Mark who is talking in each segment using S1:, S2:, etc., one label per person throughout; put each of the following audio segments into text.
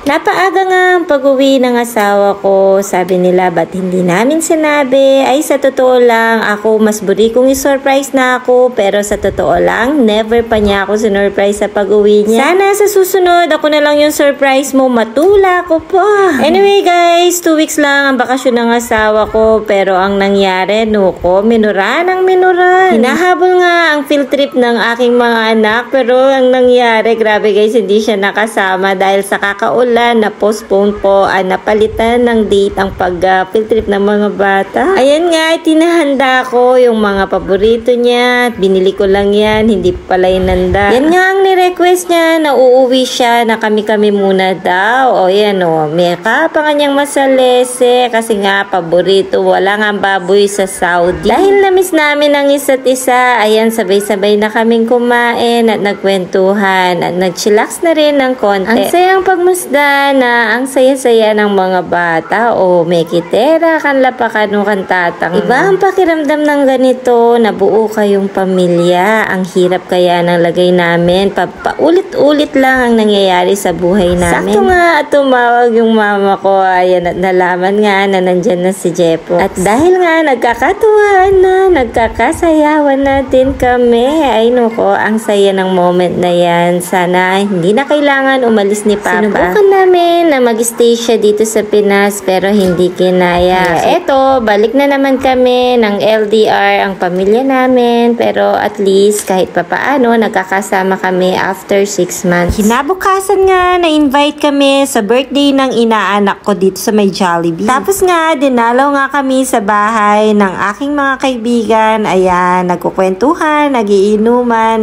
S1: Napaaga nga ang pag-uwi ng asawa ko. Sabi nila, ba't hindi namin sinabi? Ay, sa totoo lang, ako mas buri kong i-surprise na ako. Pero sa totoo lang, never pa niya ako sinurprise sa pag-uwi niya. Sana sa susunod, ako na lang yung surprise mo. Matula ko pa. Anyway guys, 2 weeks lang ang bakasyon ng asawa ko. Pero ang nangyari, nuko, minuran ang minuran. Hinahabol nga ang field trip ng aking mga anak. Pero ang nangyari, grabe guys, hindi siya nakasama dahil sa kakaulan na postpone po, napalitan ng date ang pag-field trip ng mga bata. Ayan nga, tinahanda ko yung mga paborito niya. Binili ko lang yan, hindi pala inanda. Yan nga ang ni-request niya na uuwi siya na kami-kami muna daw. O yan o, may kapang kanyang masalese kasi nga paborito, wala nga baboy sa Saudi. Dahil na-miss namin ang isa't isa, ayan sabay-sabay na kaming kumain at nagkwentuhan at nag-chillax na rin ng konti. Ang sayang pagmusda na ang saya-saya ng mga bata o may kitera kanla pa kanukan tatang. Iba ang pakiramdam ng ganito, nabuo kayong pamilya. Ang hirap kaya ng lagay namin. Paulit-ulit lang ang nangyayari sa buhay namin. Sakto nga at tumawag yung mama ko. Ayan at nalaman nga na nandyan na si Jepo. At dahil nga nagkakatuwaan na, nagkakasayawan natin kami. Ay nuko, ang saya ng moment na yan. Sana hindi na kailangan umalis ni Papa. Sinubukan namin na mag-stay siya dito sa Pinas pero hindi kinaya. Eto, balik na naman kami ng LDR ang pamilya namin pero at least kahit papaano nagkakasama kami after 6 months. Kinabukasan nga na-invite kami sa birthday ng inaanak ko dito sa may Jollibee. Tapos nga, dinalaw nga kami sa bahay ng aking mga kaibigan. Ayan, nagkukwentuhan, nagiinuman,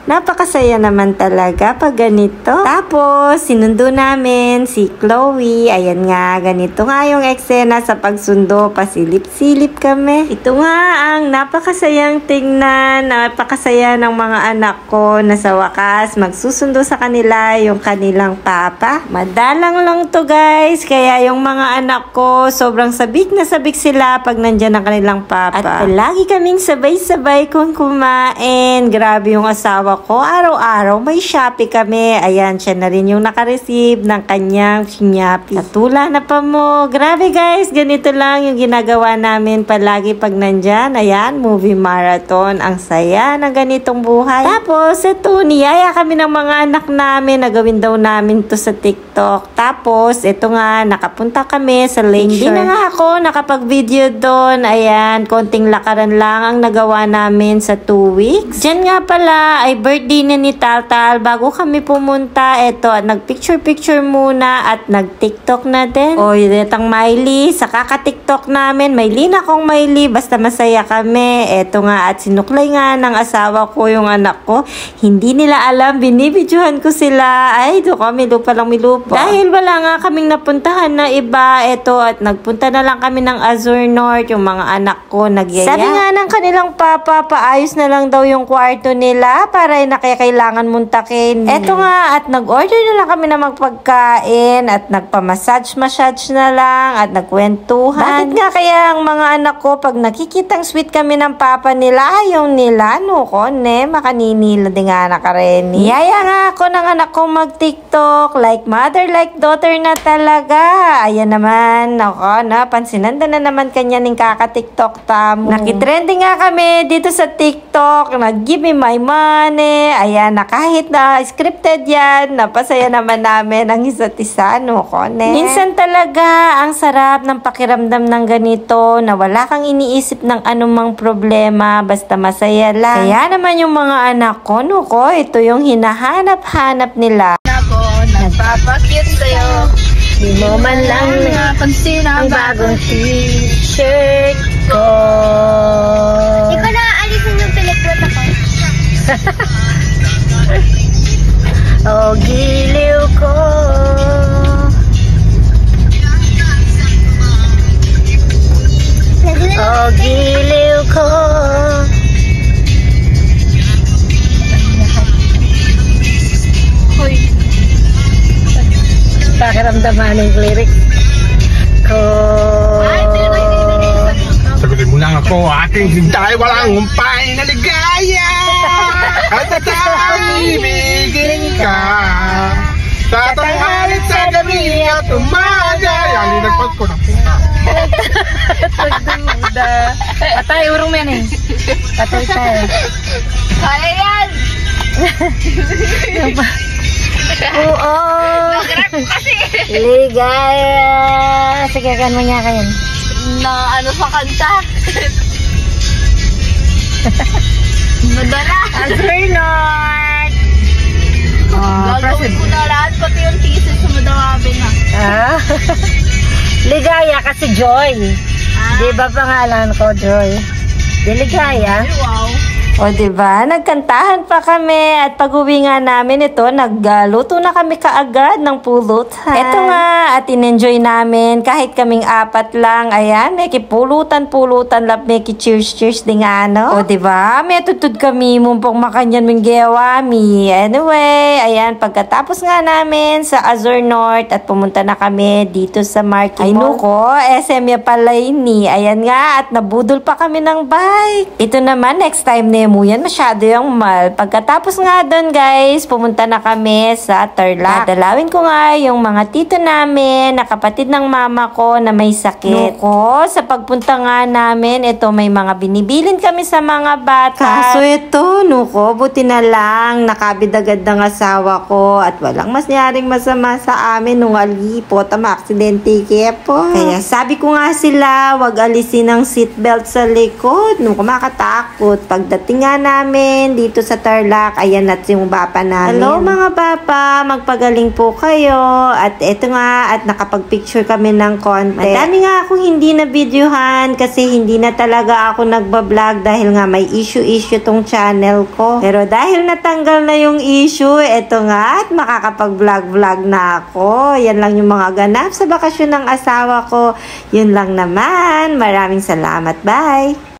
S1: napakasaya naman talaga pag ganito. Tapos, sinundo namin si Chloe. Ayan nga, ganito nga yung eksena sa pagsundo. Pasilip-silip kami. Ito nga ang napakasayang tingnan, napakasaya ng mga anak ko na sa wakas magsusundo sa kanila yung kanilang papa. Madalang lang to guys. Kaya yung mga anak ko, sobrang sabik na sabik sila pag nandyan ang kanilang papa. At lagi kaming sabay-sabay kung kumain. Grabe yung asawa ko. Araw-araw may Shopee kami. Ayan, siya na rin yung nakareceive ng kanyang Shopee. Natula na pa mo. Grabe guys, ganito lang yung ginagawa namin palagi pag nandyan. Ayan, movie marathon. Ang saya ng ganitong buhay. Tapos, ito, niyaya kami ng mga anak namin na gawin daw namin to sa TikTok. Tapos, ito nga, nakapunta kami sa Lakeshore. Hindi na nga ako nakapag-video doon. Ayan, konting lakaran lang ang nagawa namin sa 2 weeks. Diyan nga pala, ay birthday na ni Taltal. Bago kami pumunta, ito, nag-picture-picture muna at nag-TikTok na din. O, itang Miley, sa kaka-TikTok namin, Maylin akong Miley, basta masaya kami. Ito nga, at sinuklay nga ng asawa ko yung anak ko. Hindi nila alam, binibidyohan ko sila. Ay, doon kami, lupa lang milupa. Dahil wala nga kaming napuntahan na iba, ito, at nagpunta na lang kami ng Azure North, yung mga anak ko, nagyaya. Sabi nga ng kanilang papa, paayos na lang daw yung kwarto nila para nakakailangan muntakin. Ito nga, at nag-order na lang kami na magpagkain at nagpa-massage na lang at nagkwentuhan. Bakit nga kaya ang mga anak ko pag nakikitang sweet kami ng papa nila, ayaw nila, no ko, makaninila din nga nakareni. Yaya nga ako ng anak ko mag-TikTok, like mother, like daughter na talaga. Ayan naman, ako, pansinan na naman kanya ning kaka-TikTok tamo. Nakitrending nga kami dito sa TikTok, nag-give me my money. Ayan, na kahit na scripted yan, napasaya naman namin ang isa't isa, no ko, Minsan talaga, ang sarap ng pakiramdam ng ganito, na wala kang iniisip ng anumang problema, basta masaya lang. Kaya naman yung mga anak ko, no ko, ito yung hinahanap-hanap nila.
S2: Ako, nagpapakit sa'yo. Di mo man lang napansin ang bagong t-shirt ko.
S3: Di ko na alisin yung pilikwat ako.
S2: Oh, giliw ko. Oh, giliw ko. Hoy. Pakiramdaman ng lyrics ko.
S4: Sagutin mo lang ako, ating hintay, walang humpay na ligaya. At tatang ibigin ka. Sa tanghalit sa gabi. ko na puta.
S2: Pagduda. Patay, urong mo yan eh. Patay tayo.
S3: Kaya yan!
S2: Oo. Ligaya. Sige, kan mo niya kayo.
S3: Na ano sa kanta? Madala!
S2: Azernot.
S3: Gagawin ko na lahat, pati yung thesis sa madawabi na.
S2: Ah. Ligaya kasi Joy. Di ba pangalan ko, Joy? Di Ligaya.
S3: Wow.
S1: O diba, nagkantahan pa kami at pag-uwi nga namin ito, nagluto na kami kaagad ng pulutan. Ito nga, at in-enjoy namin kahit kaming apat lang. Ayan, may kipulutan-pulutan lap, may cheers din nga, no? O diba, may tutod kami mumpong makanyan ming gewami. Anyway, ayan, pagkatapos nga namin sa Azure North at pumunta na kami dito sa Market Mall. Ay nuko, SM ya pala ini. Ayan nga, at nabudol pa kami ng bike. Ito naman, next time na yan, masyado yung mal. Pagkatapos nga doon guys, pumunta na kami sa Tarlac. Dadalawin ko nga yung mga tito namin, na kapatid ng mama ko na may sakit. Nuko, sa pagpunta nga namin, ito may mga binibilin kami sa mga bata. Kaso ito, nuko, buti na lang, nakabid agad ng asawa ko at walang mas nyaring masama sa amin nung alipot, aksidente po. Kaya sabi ko nga sila, wag alisin ang seatbelt sa likod. Nuko, makatakot. Pagdating nga namin dito sa Tarlac, ayan at yung bapa namin. Hello mga bapa, magpagaling po kayo. At eto nga, at nakapag-picture kami ng konti. Madami nga akong hindi na videohan kasi hindi na talaga ako nagbablog dahil nga may issue tong channel ko. Pero dahil natanggal na yung issue, eto nga, at makakapag-vlog na ako. Yan lang yung mga ganap sa bakasyon ng asawa ko. Yun lang naman. Maraming salamat. Bye!